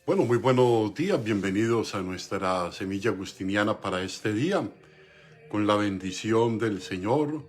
Bueno, muy buenos días, bienvenidos a nuestra semilla agustiniana para este día, con la bendición del Señor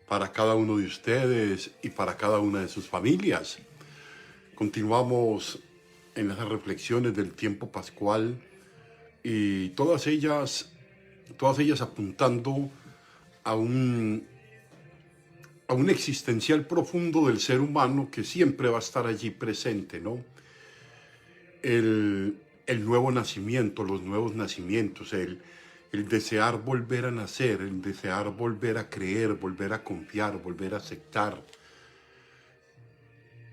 para cada uno de ustedes y para cada una de sus familias. Continuamos en las reflexiones del tiempo pascual y todas ellas apuntando a a un existencial profundo del ser humano que siempre va a estar allí presente, ¿no? El nuevo nacimiento, los nuevos nacimientos, el desear volver a nacer, el desear volver a creer, volver a confiar, volver a aceptar.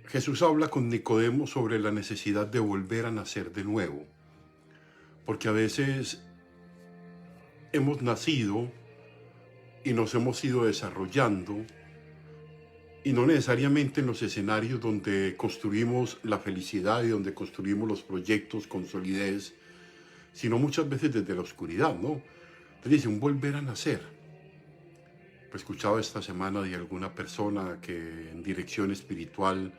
Jesús habla con Nicodemo sobre la necesidad de volver a nacer de nuevo, porque a veces hemos nacido y nos hemos ido desarrollando, y no necesariamente en los escenarios donde construimos la felicidad y donde construimos los proyectos con solidez, sino muchas veces desde la oscuridad, ¿no? Entonces dice, un volver a nacer. Pues escuchaba esta semana de alguna persona que en dirección espiritual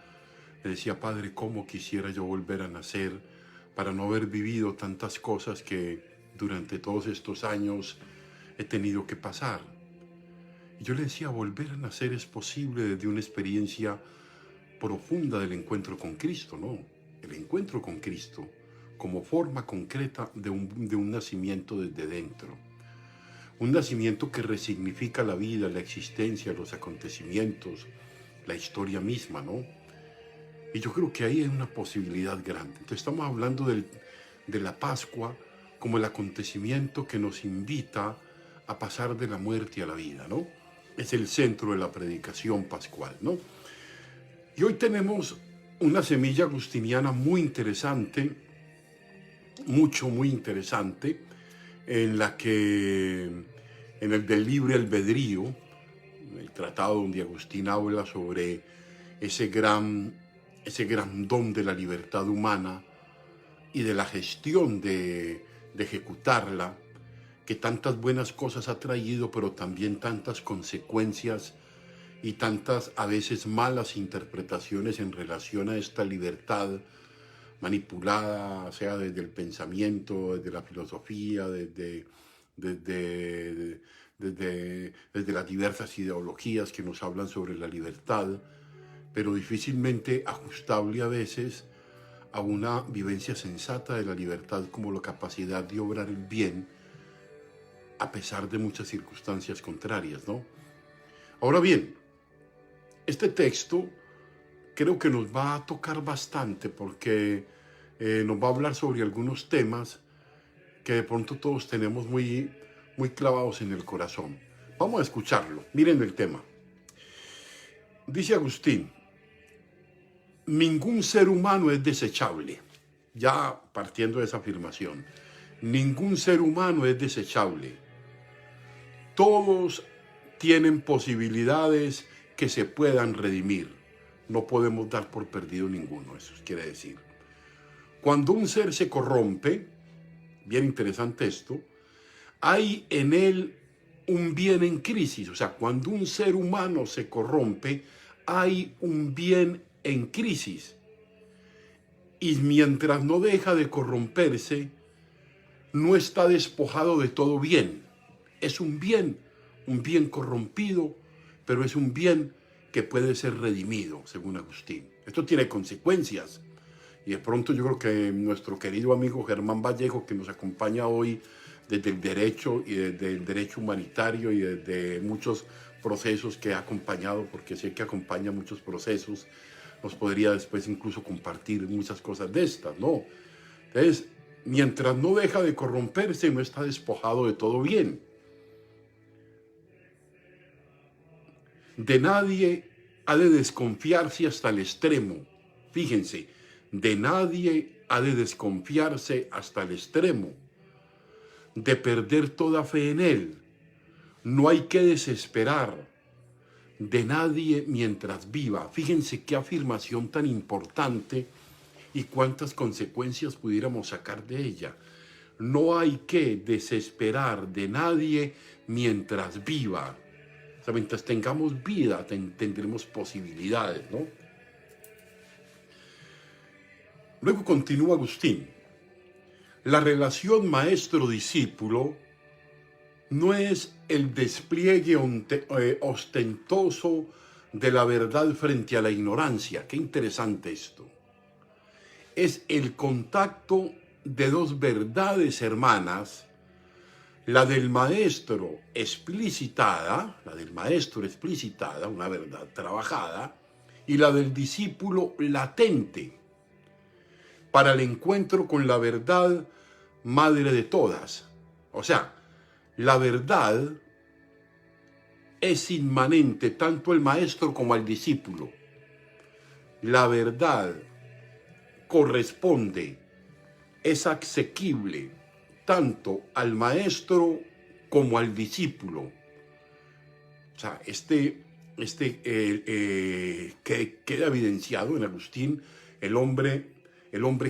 le decía, Padre, ¿cómo quisiera yo volver a nacer para no haber vivido tantas cosas que durante todos estos años he tenido que pasar? Y yo le decía, volver a nacer es posible desde una experiencia profunda del encuentro con Cristo, ¿no? El encuentro con Cristo como forma concreta de un nacimiento desde dentro. Un nacimiento que resignifica la vida, la existencia, los acontecimientos, la historia misma, ¿no? Y yo creo que ahí hay una posibilidad grande. Entonces estamos hablando de la Pascua como el acontecimiento que nos invita a pasar de la muerte a la vida, ¿no? Es el centro de la predicación pascual, ¿no? Y hoy tenemos una semilla agustiniana muy interesante, muy interesante, en la que, en el del libre albedrío, el tratado donde Agustín habla sobre ese gran don de la libertad humana y de la gestión de ejecutarla, que tantas buenas cosas ha traído, pero también tantas consecuencias y tantas a veces malas interpretaciones en relación a esta libertad manipulada, sea desde el pensamiento, desde la filosofía, desde las diversas ideologías que nos hablan sobre la libertad, pero difícilmente ajustable a veces a una vivencia sensata de la libertad como la capacidad de obrar el bien a pesar de muchas circunstancias contrarias, ¿no? Ahora bien, este texto creo que nos va a tocar bastante porque nos va a hablar sobre algunos temas que de pronto todos tenemos muy clavados en el corazón. Vamos a escucharlo. Miren el tema. Dice Agustín, ningún ser humano es desechable. Ya partiendo de esa afirmación, ningún ser humano es desechable. Todos tienen posibilidades que se puedan redimir. No podemos dar por perdido ninguno, eso quiere decir. Cuando un ser se corrompe, bien interesante esto, hay en él un bien en crisis. O sea, cuando un ser humano se corrompe, hay un bien en crisis. Y mientras no deja de corromperse, no está despojado de todo bien. Es un bien corrompido, pero es un bien que puede ser redimido, según Agustín. Esto tiene consecuencias. Y de pronto yo creo que nuestro querido amigo Germán Vallejo, que nos acompaña hoy desde el derecho y desde el derecho humanitario y desde muchos procesos que ha acompañado, porque sé que acompaña muchos procesos, nos podría después incluso compartir muchas cosas de estas, ¿no? Entonces, mientras no deja de corromperse, no está despojado de todo bien. De nadie ha de desconfiarse hasta el extremo. Fíjense, de nadie ha de desconfiarse hasta el extremo de perder toda fe en él. No hay que desesperar de nadie mientras viva. Fíjense qué afirmación tan importante y cuántas consecuencias pudiéramos sacar de ella. No hay que desesperar de nadie mientras viva. O sea, mientras tengamos vida, tendremos posibilidades, ¿no? Luego continúa Agustín. La relación maestro-discípulo no es el despliegue ostentoso de la verdad frente a la ignorancia. Qué interesante esto. Es el contacto de dos verdades hermanas, la del maestro explicitada, una verdad trabajada, y la del discípulo latente, para el encuentro con la verdad madre de todas. O sea, la verdad es inmanente tanto al maestro como al discípulo. La verdad corresponde, es asequible tanto al maestro como al discípulo. O sea, que queda evidenciado en Agustín, el hombre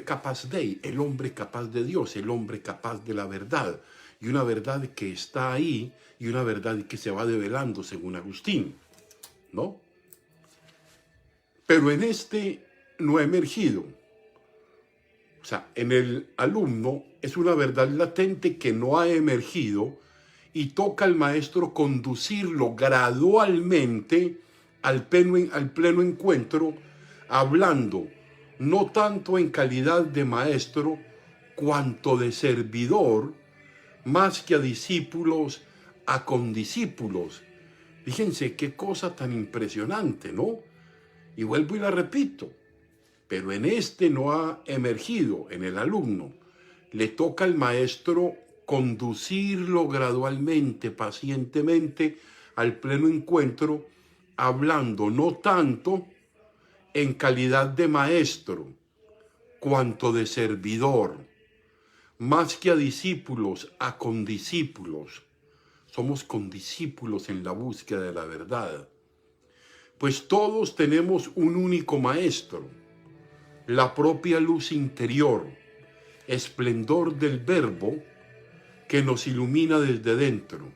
capaz el hombre capaz de Dios, el hombre capaz de la verdad, y una verdad que está ahí y una verdad que se va develando según Agustín, ¿no? Pero en no ha emergido. O sea, en el alumno es una verdad latente que no ha emergido y toca al maestro conducirlo gradualmente al pleno encuentro, hablando no tanto en calidad de maestro cuanto de servidor, más que a discípulos, a condiscípulos. Fíjense qué cosa tan impresionante, ¿no? Y vuelvo y la repito, pero en no ha emergido, en el alumno. Le toca al maestro conducirlo gradualmente, pacientemente, al pleno encuentro, hablando no tanto en calidad de maestro, cuanto de servidor, más que a discípulos, a condiscípulos. Somos condiscípulos en la búsqueda de la verdad. Pues todos tenemos un único maestro, la propia luz interior, esplendor del verbo que nos ilumina desde dentro,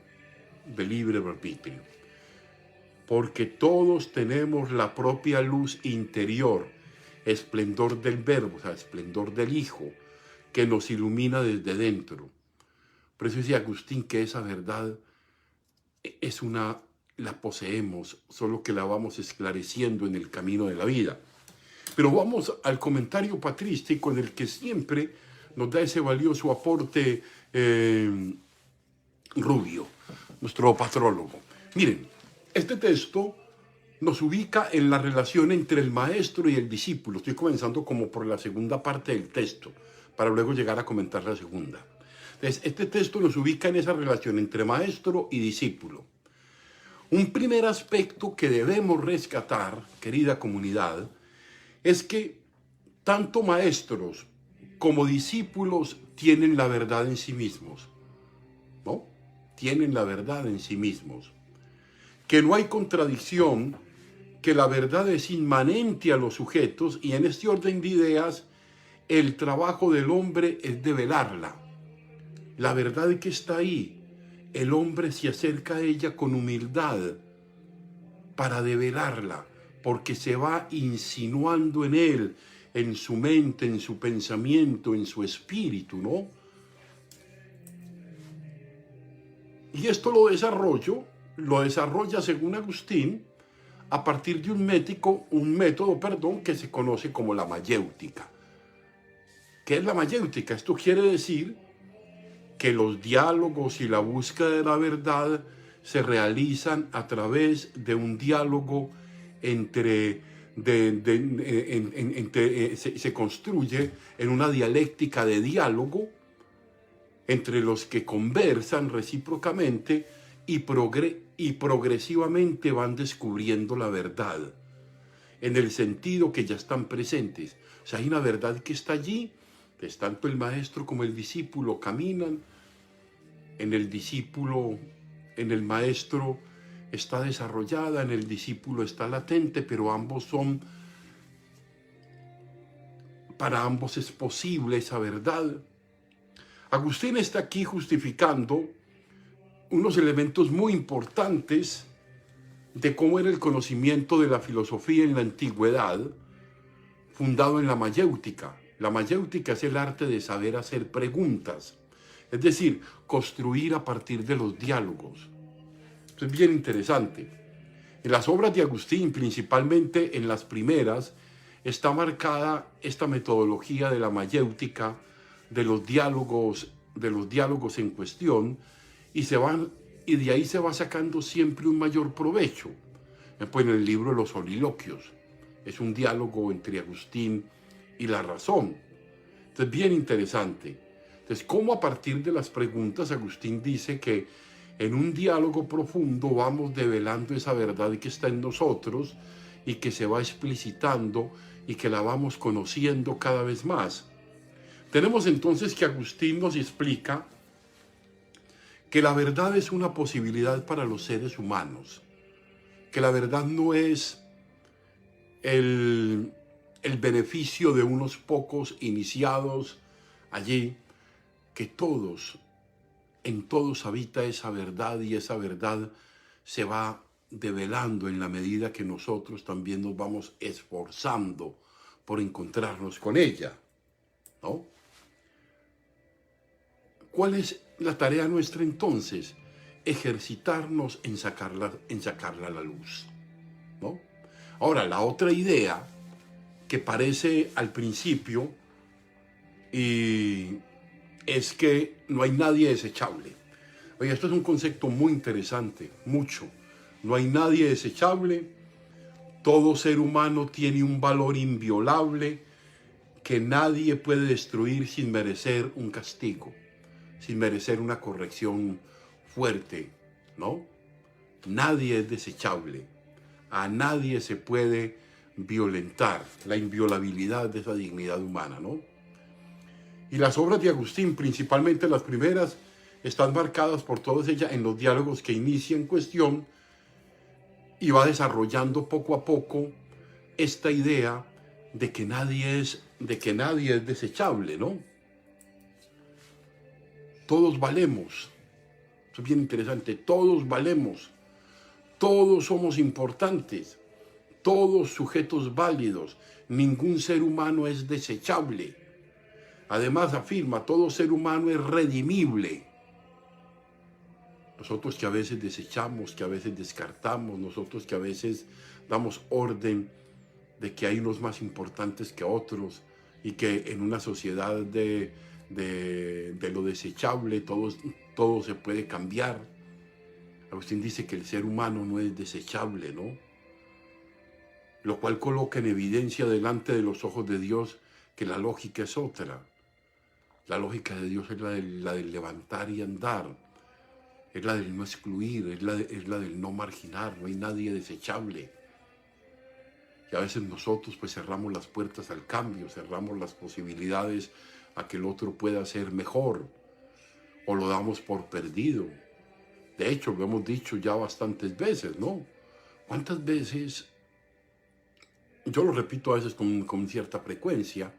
de libre arbitrio. Porque todos tenemos la propia luz interior, esplendor del verbo, o sea, esplendor del Hijo, que nos ilumina desde dentro. Por eso dice Agustín que esa verdad la poseemos, solo que la vamos esclareciendo en el camino de la vida. Pero vamos al comentario patrístico en el que siempre nos da ese valioso aporte Rubio, nuestro patrólogo. Miren, este texto nos ubica en la relación entre el maestro y el discípulo. Estoy comenzando como por la segunda parte del texto, para luego llegar a comentar la segunda. Entonces, este texto nos ubica en esa relación entre maestro y discípulo. Un primer aspecto que debemos rescatar, querida comunidad, es que tanto maestros como discípulos tienen la verdad en sí mismos, ¿no? Tienen la verdad en sí mismos. Que no hay contradicción, que la verdad es inmanente a los sujetos y en este orden de ideas, el trabajo del hombre es develarla. La verdad que está ahí, el hombre se acerca a ella con humildad para develarla, porque se va insinuando en él, en su mente, en su pensamiento, en su espíritu, ¿no? Y esto lo desarrolla según Agustín, a partir de un método que se conoce como la mayéutica. ¿Qué es la mayéutica? Esto quiere decir que los diálogos y la búsqueda de la verdad se realizan a través de un diálogo se construye en una dialéctica de diálogo entre los que conversan recíprocamente y progresivamente van descubriendo la verdad, en el sentido que ya están presentes. O sea, hay una verdad que está allí, pues tanto el maestro como el discípulo caminan, en el maestro está desarrollada, en el discípulo está latente, pero para ambos es posible esa verdad. Agustín está aquí justificando unos elementos muy importantes de cómo era el conocimiento de la filosofía en la antigüedad, fundado en la mayéutica. La mayéutica es el arte de saber hacer preguntas, es decir, construir a partir de los diálogos. Esto es bien interesante. En las obras de Agustín, principalmente en las primeras, está marcada esta metodología de la mayéutica, de los diálogos en cuestión, y de ahí se va sacando siempre un mayor provecho. Pues en el libro Los Soliloquios es un diálogo entre Agustín y la razón. Entonces, bien interesante. Entonces, cómo a partir de las preguntas Agustín dice que en un diálogo profundo vamos develando esa verdad que está en nosotros y que se va explicitando y que la vamos conociendo cada vez más. Tenemos entonces que Agustín nos explica que la verdad es una posibilidad para los seres humanos, que la verdad no es el beneficio de unos pocos iniciados allí, que en todos habita esa verdad, y esa verdad se va develando en la medida que nosotros también nos vamos esforzando por encontrarnos con ella, ¿no? ¿Cuál es la tarea nuestra entonces? Ejercitarnos en sacarla a la luz, ¿no? Ahora, la otra idea que parece al principio y es que no hay nadie desechable. Oye, esto es un concepto muy interesante, mucho. No hay nadie desechable, todo ser humano tiene un valor inviolable que nadie puede destruir sin merecer un castigo, sin merecer una corrección fuerte, ¿no? Nadie es desechable, a nadie se puede violentar, la inviolabilidad de esa dignidad humana, ¿no? Y las obras de Agustín, principalmente las primeras, están marcadas por todas ellas en los diálogos que inicia en cuestión y va desarrollando poco a poco esta idea de que nadie es desechable, ¿no? Todos valemos. Eso es bien interesante. Todos valemos. Todos somos importantes. Todos sujetos válidos. Ningún ser humano es desechable. Además afirma, todo ser humano es redimible. Nosotros que a veces desechamos, que a veces descartamos, nosotros que a veces damos orden de que hay unos más importantes que otros y que en una sociedad de lo desechable todo se puede cambiar. Agustín dice que el ser humano no es desechable, ¿no? Lo cual coloca en evidencia delante de los ojos de Dios que la lógica es otra. La lógica de Dios es la del levantar y andar, es la del no excluir, es la del no marginar, no hay nadie desechable. Y a veces nosotros pues cerramos las puertas al cambio, cerramos las posibilidades a que el otro pueda ser mejor, o lo damos por perdido. De hecho, lo hemos dicho ya bastantes veces, ¿no? ¿Cuántas veces, yo lo repito a veces con cierta frecuencia,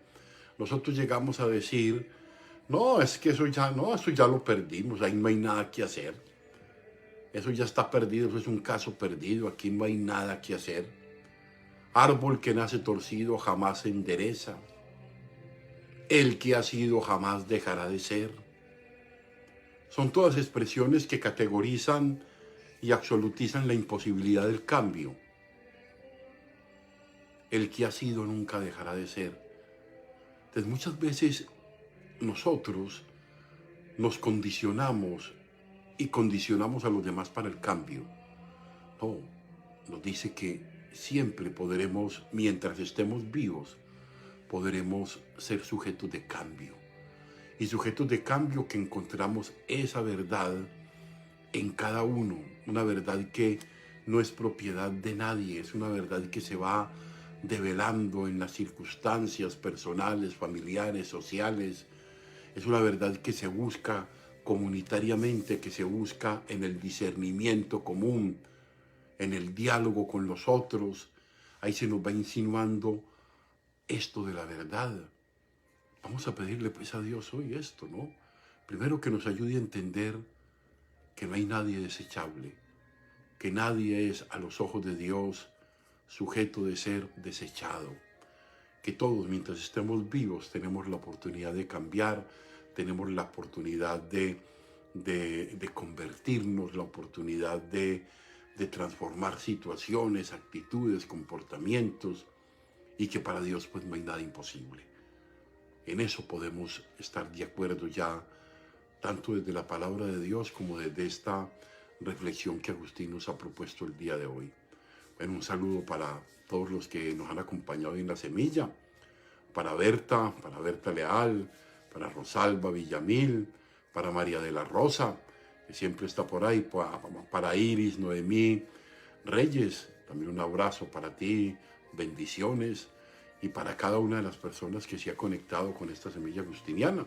nosotros llegamos a decir, no, es que eso ya lo perdimos, ahí no hay nada que hacer. Eso ya está perdido, eso es un caso perdido, aquí no hay nada que hacer. Árbol que nace torcido jamás se endereza. El que ha sido jamás dejará de ser. Son todas expresiones que categorizan y absolutizan la imposibilidad del cambio. El que ha sido nunca dejará de ser. Entonces muchas veces nosotros nos condicionamos y condicionamos a los demás para el cambio. No, nos dice que siempre podremos, mientras estemos vivos, podremos ser sujetos de cambio. Y sujetos de cambio que encontramos esa verdad en cada uno, una verdad que no es propiedad de nadie, es una verdad que se va develando en las circunstancias personales, familiares, sociales. Es una verdad que se busca comunitariamente, que se busca en el discernimiento común, en el diálogo con los otros. Ahí se nos va insinuando esto de la verdad. Vamos a pedirle pues a Dios hoy esto, ¿no? Primero, que nos ayude a entender que no hay nadie desechable, que nadie es a los ojos de Dios sujeto de ser desechado, que todos, mientras estemos vivos, tenemos la oportunidad de cambiar, tenemos la oportunidad de convertirnos, la oportunidad de transformar situaciones, actitudes, comportamientos, y que para Dios pues no hay nada imposible. En eso podemos estar de acuerdo ya, tanto desde la palabra de Dios como desde esta reflexión que Agustín nos ha propuesto el día de hoy. Bueno, un saludo para todos los que nos han acompañado en La Semilla, para Berta Leal, para Rosalba Villamil, para María de la Rosa, que siempre está por ahí, para Iris, Noemí Reyes, también un abrazo para ti, bendiciones, y para cada una de las personas que se ha conectado con esta semilla agustiniana.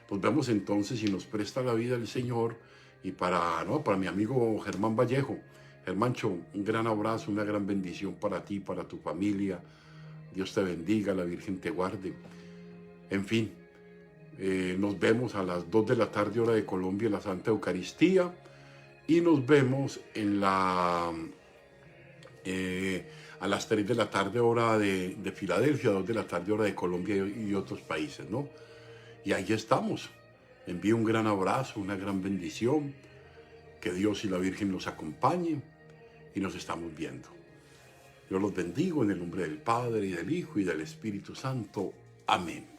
Nos vemos entonces, si nos presta la vida el Señor, y para mi amigo Germán Vallejo. Germancho, un gran abrazo, una gran bendición para ti, para tu familia. Dios te bendiga, la Virgen te guarde. En fin, nos vemos a las 2 de la tarde, hora de Colombia, en la Santa Eucaristía. Y nos vemos a las 3 de la tarde, hora de Filadelfia, 2 de la tarde, hora de Colombia y otros países, ¿no? Y ahí estamos. Envío un gran abrazo, una gran bendición. Que Dios y la Virgen los acompañen y nos estamos viendo. Yo los bendigo en el nombre del Padre, y del Hijo, y del Espíritu Santo. Amén.